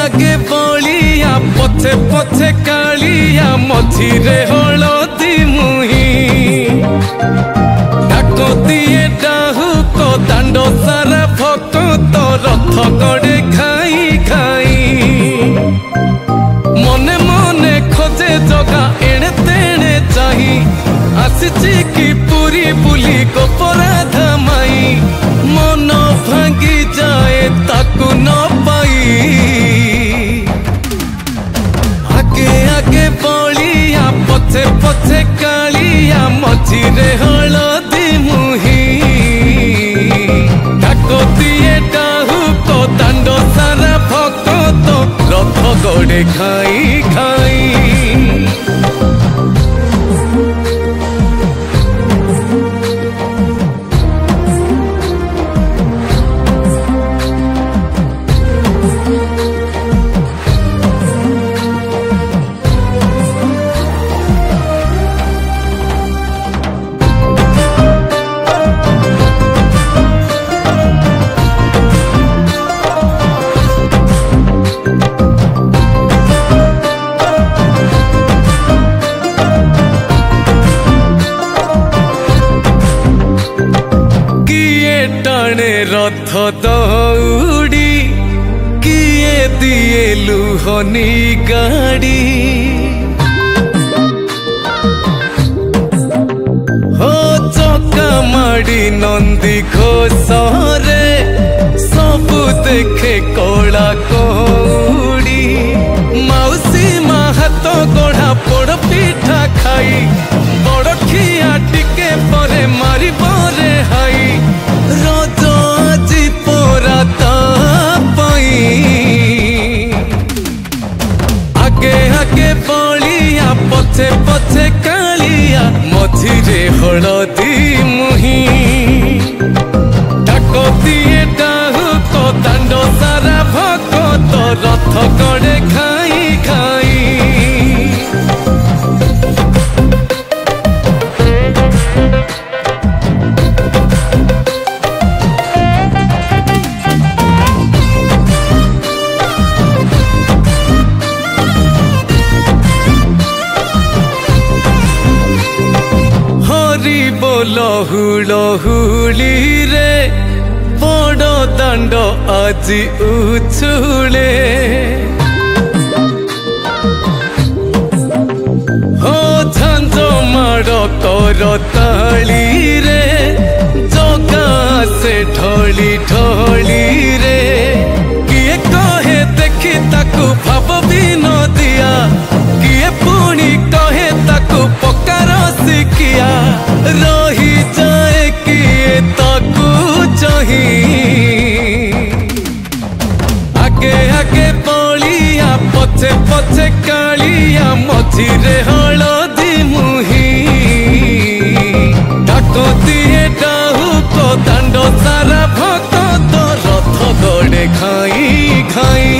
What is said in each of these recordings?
आगे बलिया पछे पछे कालिया मझिरे हलदी मुही डाक दिए डाहुक दांड सारा भक्त रथ गड़े खाई खाई मने मने खोजे जगा एणे तेणे चाही आसीची कि पुरी बुली गोपराधा माई मन भांगी जाए ताकू न पाई आगे आगे बलिया पछे पछे कालिया मझिरे हलदी मुही डाक दिए डाहुक दांड सारा भक्त रथ गड़े खाई खाई रथ दौड़ी किए दिए लुहनी गाड़ी हो चका माड़ी नंदी घोषरे सबु देखे कला कौड़ी मौसी मा हाथ गढ़ा पोड़ पिठा खाई बड़ खिया टिके परे मारी बरे हाई रज आजी पोरा पाई आगे आगे बलिया पछे पछे कालिया मझिरे हलदी मुही डाक दिए डाहुक दांड सारा भक्त रथ गड़े खाई खाई लहुली रे बड़ दांड आजी उछुले हो झांझ माड़ कर ताली रे जगा से ढली ढली रे किए कहे देखी ताकू भाव भी न दिया किए पुणी कहे ताकू पकार शिकिया रही जाए किए ताकू चाही आगे आगे बलिया पछे पछे कालिया मझिरे हलदी मुही डाक दिए डाहुक दांड सारा भक्त रथ गड़े खाई खाई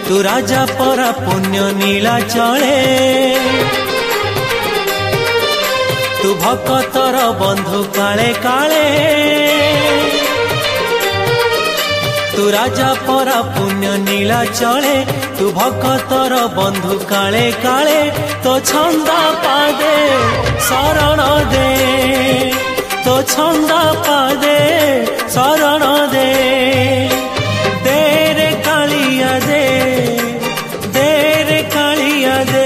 तू राजा परा पुण्य नीला चले तू भक्तर बंधु काले काले तू राजा परा पुण्य नीला चले तू भक्तर बंधु काले काले तो छंदा पादे शरण दे तो छंदा पादे शरण दे देरे कालिया दे देरे कालिया दे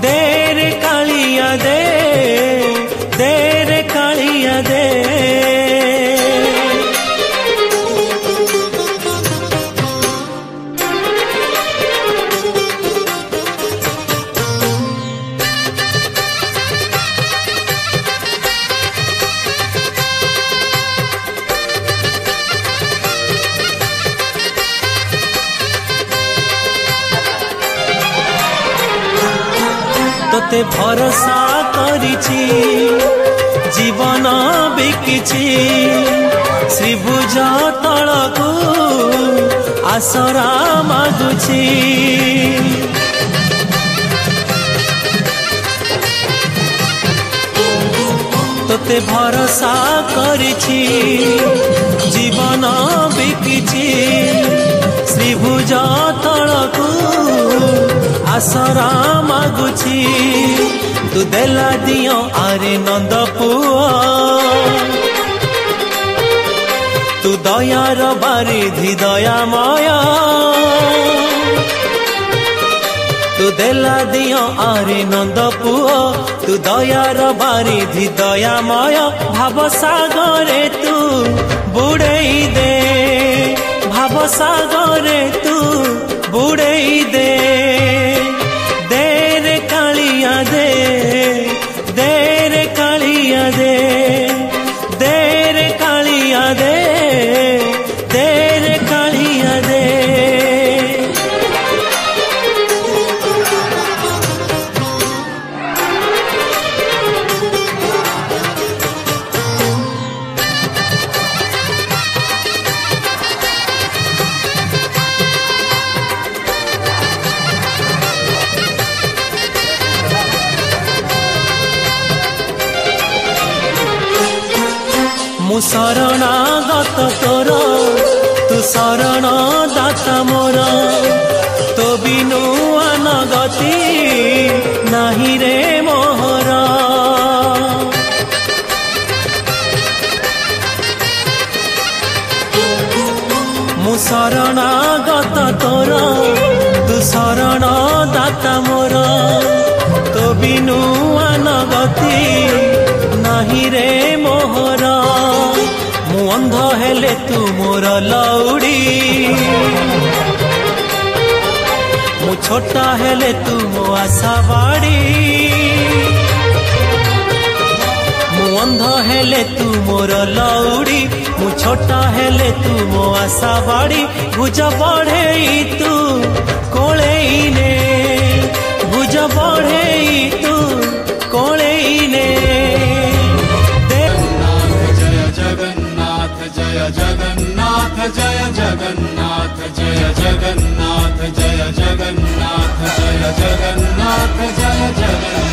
देरे कालिया दे देरे कालिया दे तोते भरोसा करिछि जीवन बिकिछि श्रीभुज तलकू आसरा मागुछि तोते भरोसा करिछि जीवन बिकिछि श्रीभुज तलकू आसरा मागुछि तू देला दियो आरे नंद पुआ तू दयार बारिधि दयामय तू देला दियो आरे नंद पुआ तू दयार बारिधि दयामय भाव सागरे तू बुड़ेई दे भाव सागरे तू बुड़ेई दे देरे कालिया दे देरे कालिया दे देरे कालिया दे देरे कालिया दे मु शरणागत तोर तू शरण दाता मोर तो बिनु अनगति नाही रे मोहर मु शरणागत तोर तू शरण दाता मोर तो बिनु अनगति नाही रे मोहर मु अंध हेले तू मोर लौड़ी मु छोटा हेले तू मो आशा बाड़ी मु अंध हेले तू मोर लौड़ी मु छोटा हेले तू मो आशा बाड़ी भुज बढ़ेई तू कोलेई ने भुज बढ़ेई तू कोलेई ने जय जगन्नाथ जय जगन्नाथ जय जगन्नाथ जय जगन्नाथ जय जगन्नाथ जय जगन्नाथ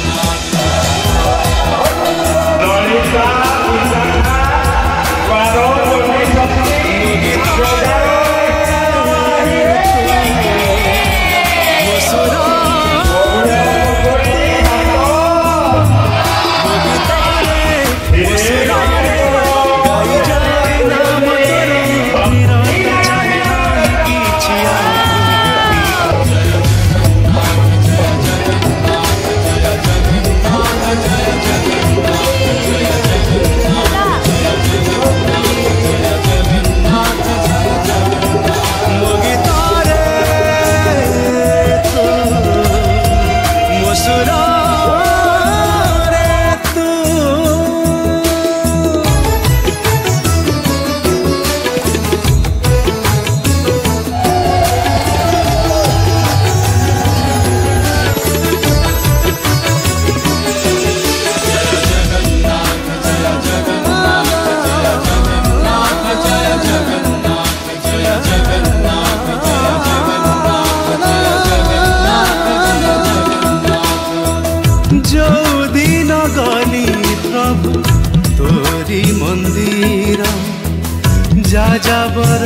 जाबर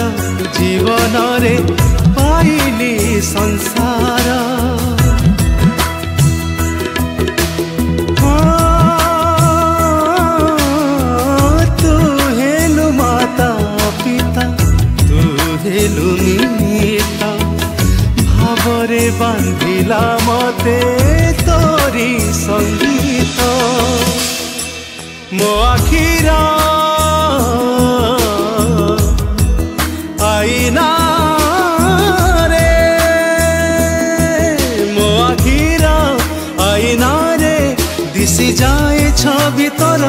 जीवन रे पाइली संसार तू हेलु माता पिता तू हेलु मिता भावरे बांधिला मते तोरी संगीत मो आखिरा आईना रे मो आखिरा आईना रे दिशि जाए छवि तोर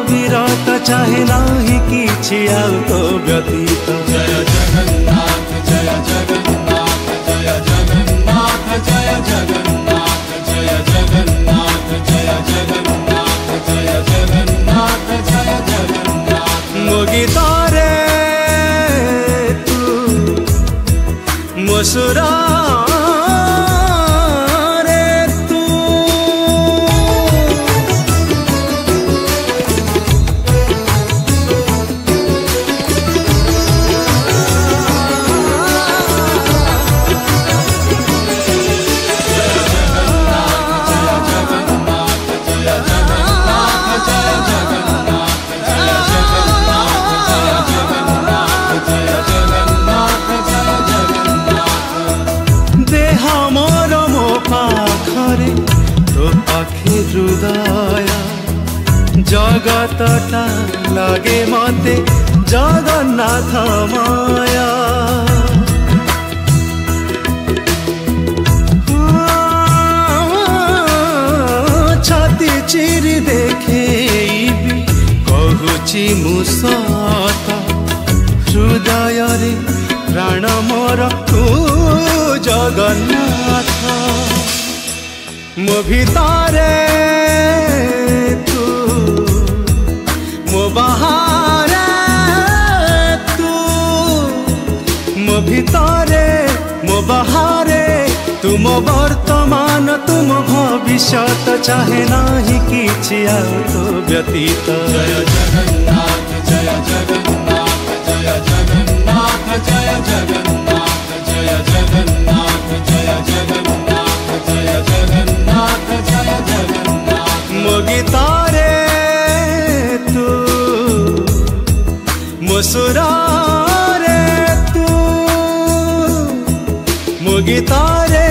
विरत चाहे नाही किछि आउ तो व्यतीत जय जगन्नाथ जय जगन्नाथ जय जगन्नाथ जय जगन्नाथ जय जगन्नाथ मुसुरा हृदय जगतटा लगे मते जगन्नाथ माया छाती चिरी देखे कहूची मुसत हृदय रे प्राण मोर तू जगन्नाथ मो भितरे तू मो बाहरे तू मो भितरे मो बाहरे तुम वर्तमान तुम भविष्यत चाहे नाही किछि आउ तो व्यतीत जय जगन्नाथ जय जगन्नाथ जय जगन्नाथ जय जगन्नाथ जय जगन्नाथ जय जगन्नाथ जय जगन्नाथ जय जगन्नाथ मो गीतारे तू मो सुरारे तू मो गीतारे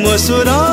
मो सुरा